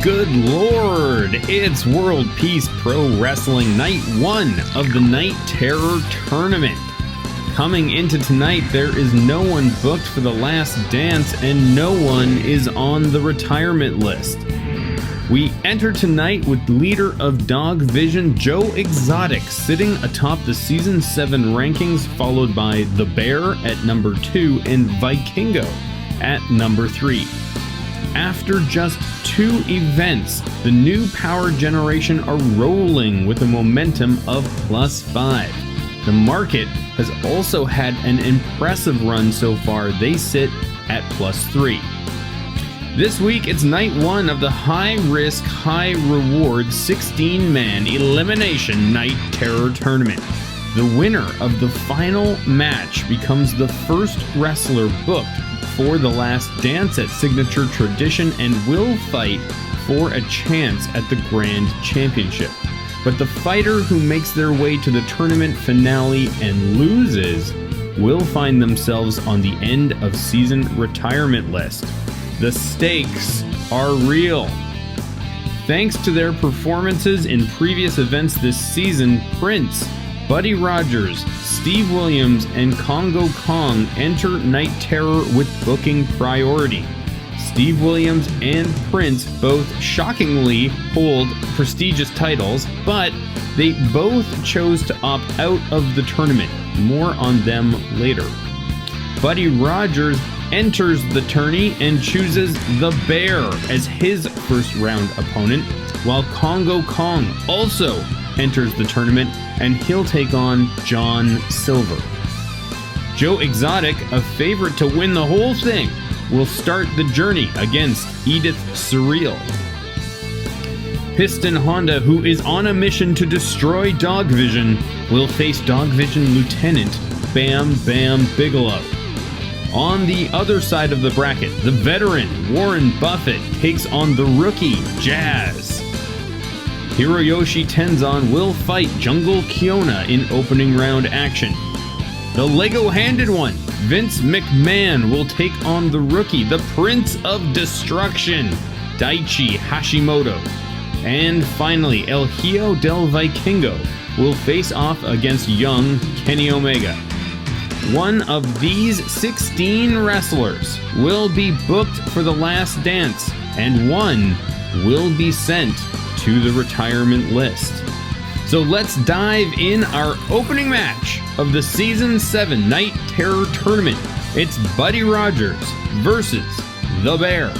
good lord! It's World Peace Pro Wrestling Night 1 of the Night Terror Tournament. Coming into tonight, there is no one booked for the last dance and no one is on the retirement list. We enter tonight with leader of Dog Vision Joe Exotic sitting atop the Season 7 rankings, followed by The Bear at number 2 and Vikingo at number 3. After just 2 events, the new power generation are rolling with a momentum of +5. The market has also had an impressive run so far. They sit at +3. This week, it's night 1 of the high-risk, high-reward 16-man Elimination Night Terror Tournament. The winner of the final match becomes the first wrestler booked for the last dance at Signature Tradition and will fight for a chance at the Grand Championship. But the fighter who makes their way to the tournament finale and loses will find themselves on the end of season retirement list. The stakes are real. Thanks to their performances in previous events this season, Prince, Buddy Rogers, Steve Williams, and Congo Kong enter Night Terror with booking priority. Steve Williams and Prince both shockingly hold prestigious titles, but they both chose to opt out of the tournament. More on them later. Buddy Rogers enters the tourney and chooses The Bear as his first round opponent, while Congo Kong also enters the tournament and he'll take on John Silver. Joe Exotic, a favorite to win the whole thing, will start the journey against Edith Surreal. Piston Honda, who is on a mission to destroy Dog Vision, will face Dog Vision Lieutenant Bam Bam Bigelow. On the other side of the bracket, the veteran Warren Buffett takes on the rookie Jazz. Hiroyoshi Tenzan will fight Jungle Kyona in opening round action. The Lego-handed one, Vince McMahon, will take on the rookie, the Prince of Destruction, Daichi Hashimoto. And finally, El Hijo del Vikingo will face off against young Kenny Omega. One of these 16 wrestlers will be booked for the last dance, and one will be sent to the retirement list. So let's dive in our opening match of the Season 7 Night Terror Tournament. It's Buddy Rogers versus The Bear.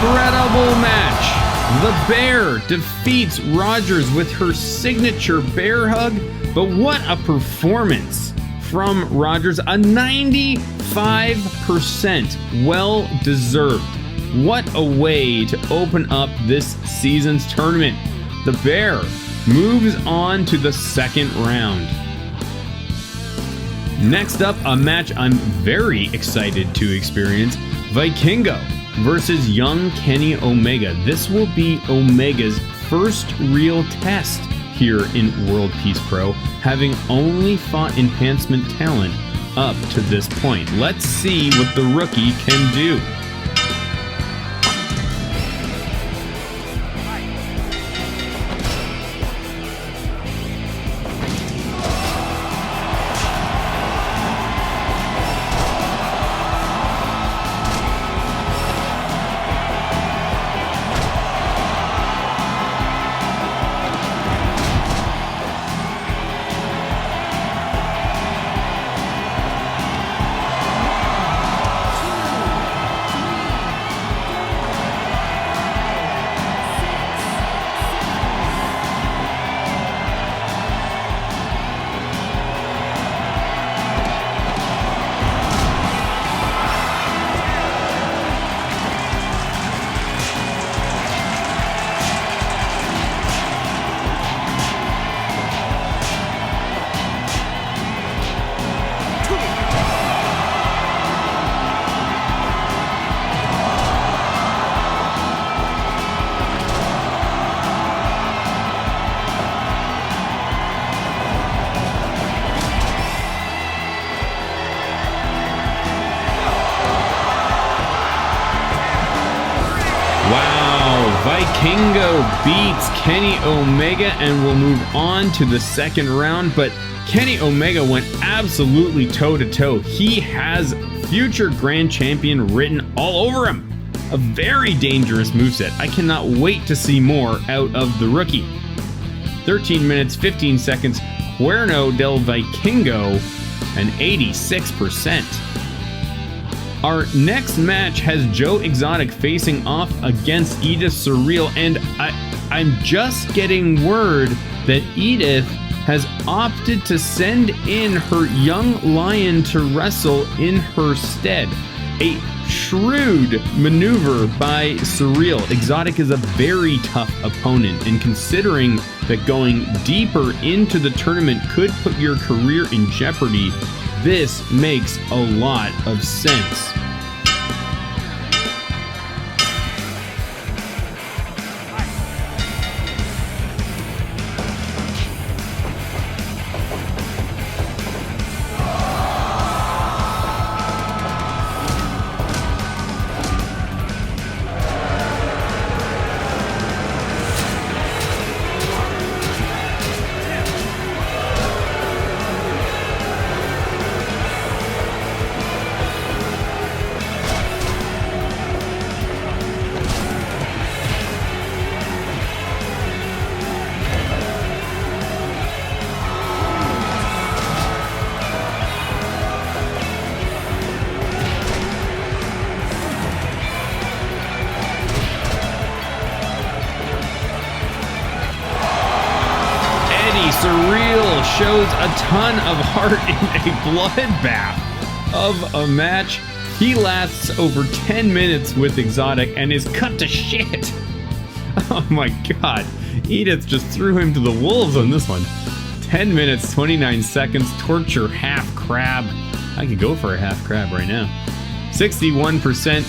Incredible match. The Bear defeats Rogers with her signature bear hug, but what a performance from Rogers, a 95%, well deserved. What a way to open up this season's tournament. The Bear moves on to the second round. Next up, a match I'm very excited to experience, Vikingo versus young Kenny Omega. This will be Omega's first real test here in World Peace Pro, having only fought enhancement talent up to this point. Let's see what the rookie can do. Vikingo beats Kenny Omega and will move on to the second round, but Kenny Omega went absolutely toe-to-toe. He has future grand champion written all over him. A very dangerous moveset. I cannot wait to see more out of the rookie. 13 minutes, 15 seconds, Cuerno del Vikingo, an 86%. Our next match has Joe Exotic facing off against Edith Surreal, and I'm just getting word that Edith has opted to send in her young lion to wrestle in her stead. A shrewd maneuver by Surreal. Exotic is a very tough opponent, and considering that going deeper into the tournament could put your career in jeopardy, this makes a lot of sense. Surreal shows a ton of heart in a bloodbath of a match. He lasts over 10 minutes with Exotic and is cut to shit. Oh my god. Edith just threw him to the wolves on this one. 10 minutes, 29 seconds, torture half crab. I could go for a half crab right now. 61%.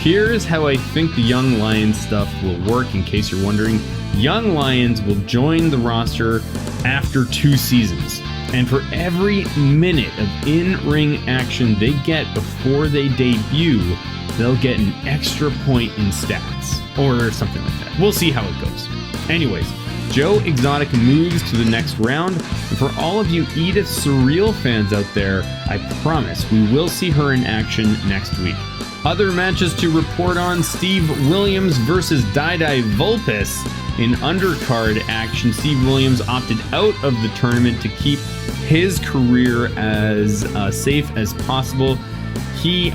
Here's how I think the Young Lions stuff will work, in case you're wondering. Young Lions will join the roster after 2 seasons, and for every minute of in-ring action they get before they debut, they'll get an extra point in stats, or something like that. We'll see how it goes. Anyways, Joe Exotic moves to the next round, and for all of you Edith Surreal fans out there, I promise we will see her in action next week. Other matches to report on: Steve Williams versus Dai Vulpes. In undercard action, Steve Williams opted out of the tournament to keep his career as safe as possible. He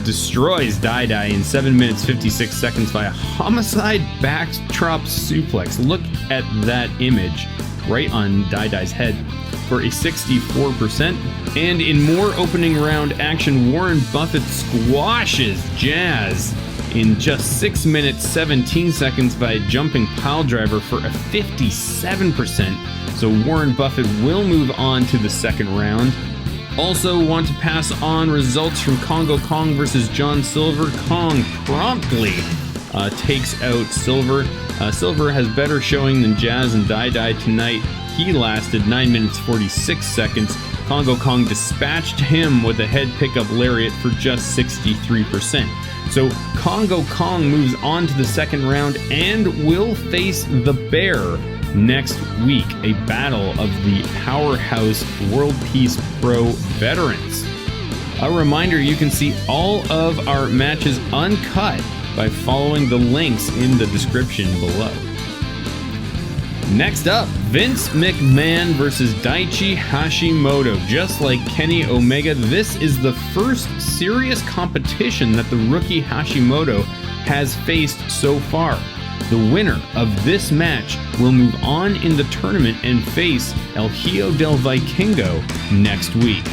destroys Dai in 7 minutes 56 seconds via homicide backdrop suplex. Look at that image right on Dai's head for a 64%. And in more opening round action, Warren Buffett squashes Jazz in just 6 minutes 17 seconds by a jumping pile driver for a 57%. So Warren Buffett will move on to the second round. Also want to pass on results from Congo Kong versus John Silver. Kong promptly takes out Silver. Silver has better showing than Jazz and Dai tonight. He lasted 9 minutes 46 seconds. Congo Kong dispatched him with a head pickup lariat for just 63%. So Congo Kong moves on to the second round and will face the Bear next week, a battle of the powerhouse World Peace Pro veterans. A reminder, you can see all of our matches uncut by following the links in the description below. Next up, Vince McMahon versus Daichi Hashimoto. Just like Kenny Omega, this is the first serious competition that the rookie Hashimoto has faced so far. The winner of this match will move on in the tournament and face El Hijo del Vikingo next week.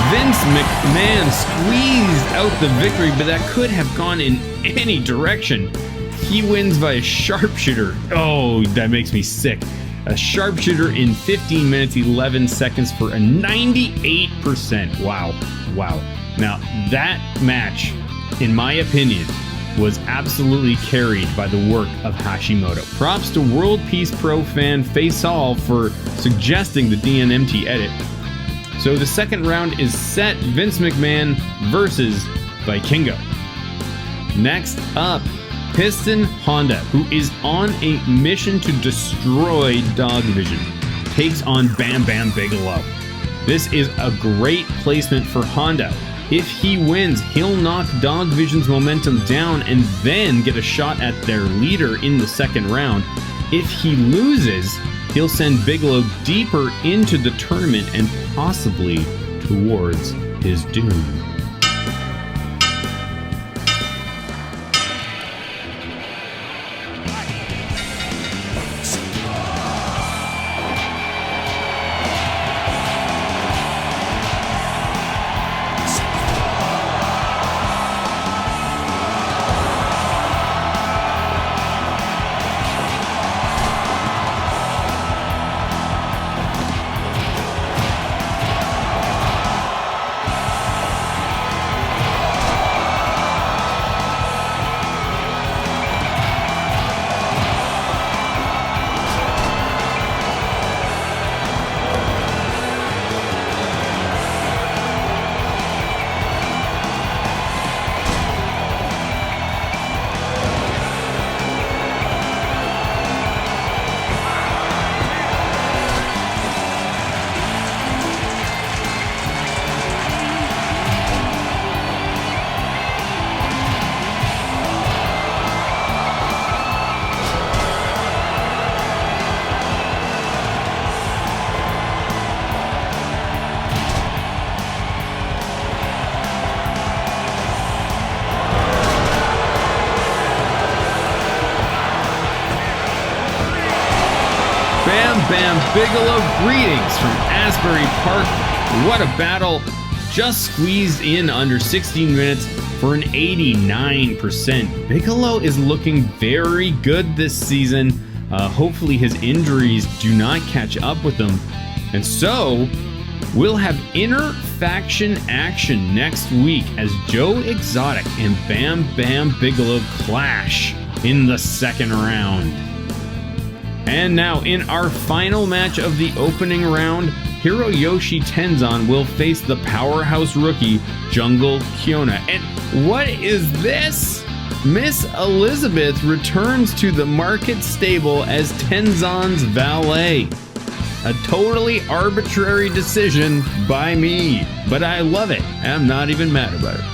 Vince McMahon squeezed out the victory, but that could have gone in any direction. He wins by a sharpshooter. Oh, that makes me sick. A sharpshooter in 15 minutes, 11 seconds for a 98%. Wow. Now, that match, in my opinion, was absolutely carried by the work of Hashimoto. Props to World Peace Pro fan Faisal for suggesting the DNMT edit. So the second round is set, Vince McMahon versus Vikingo. Next up, Piston Honda, who is on a mission to destroy Dog Vision, takes on Bam Bam Bigelow. This is a great placement for Honda. If he wins, he'll knock Dog Vision's momentum down and then get a shot at their leader in the second round. If he loses, he'll send Bigelow deeper into the tournament and possibly towards his doom. Bam Bigelow, greetings from Asbury Park. What a battle. Just squeezed in under 16 minutes for an 89%. Bigelow is looking very good this season. Hopefully his injuries do not catch up with him. And so, we'll have inner faction action next week as Joe Exotic and Bam Bam Bigelow clash in the second round. And now, in our final match of the opening round, Hiroyoshi Tenzan will face the powerhouse rookie, Jungle Kyona. And what is this? Miss Elizabeth returns to the market stable as Tenzan's valet. A totally arbitrary decision by me, but I love it. I'm not even mad about it.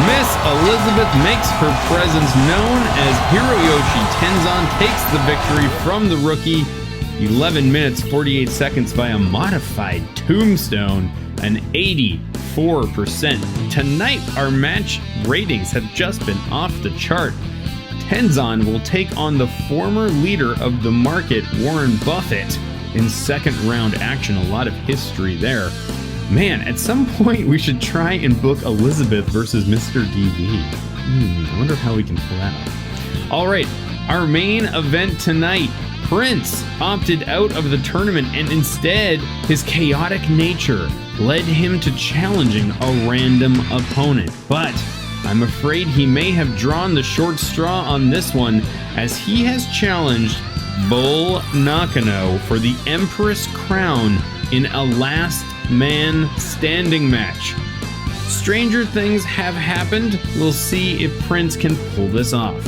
Miss Elizabeth makes her presence known as Hiroyoshi Tenzan takes the victory from the rookie. 11 minutes 48 seconds by a modified tombstone, an 84%. Tonight our match ratings have just been off the chart. Tenzan will take on the former leader of the market, Warren Buffett, in second round action. A lot of history there. Man, at some point we should try and book Elizabeth versus Mr. DV. I wonder how we can pull that off. All right, our main event tonight. Prince opted out of the tournament, and instead his chaotic nature led him to challenging a random opponent. But I'm afraid he may have drawn the short straw on this one, as he has challenged Bol Nakano for the Empress crown in a last man standing match. Stranger things have happened. We'll see if Prince can pull this off.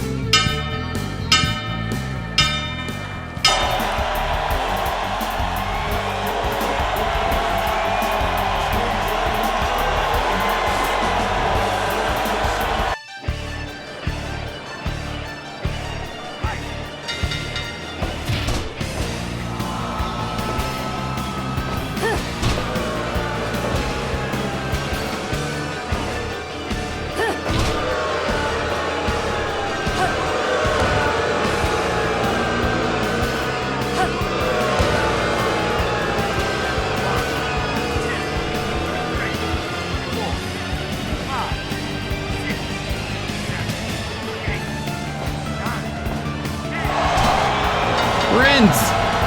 Prince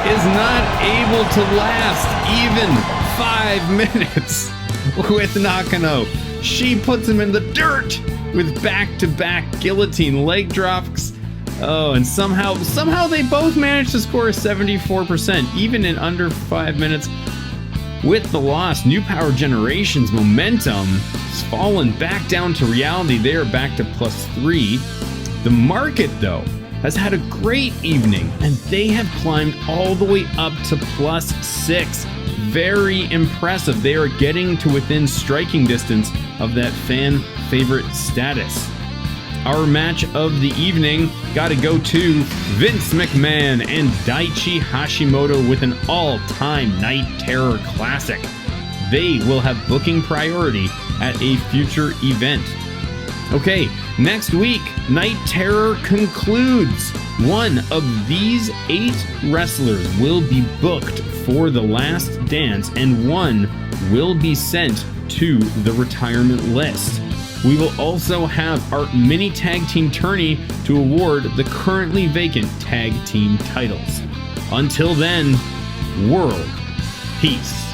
is not able to last even 5 minutes with Nakano. She puts him in the dirt with back-to-back guillotine leg drops. Oh, and somehow they both managed to score 74%, even in under 5 minutes. With the loss, New Power Generation's momentum has fallen back down to reality. They are back to +3. The market, though, has had a great evening, and they have climbed all the way up to +6. Very impressive. They are getting to within striking distance of that fan favorite status. Our match of the evening got to go to Vince McMahon and Daichi Hashimoto with an all-time Night Terror classic. They will have booking priority at a future event. Okay, Next week, Night Terror concludes. One of these 8 wrestlers will be booked for The Last Dance, and one will be sent to the retirement list. We will also have our mini tag team tourney to award the currently vacant tag team titles. Until then, world peace.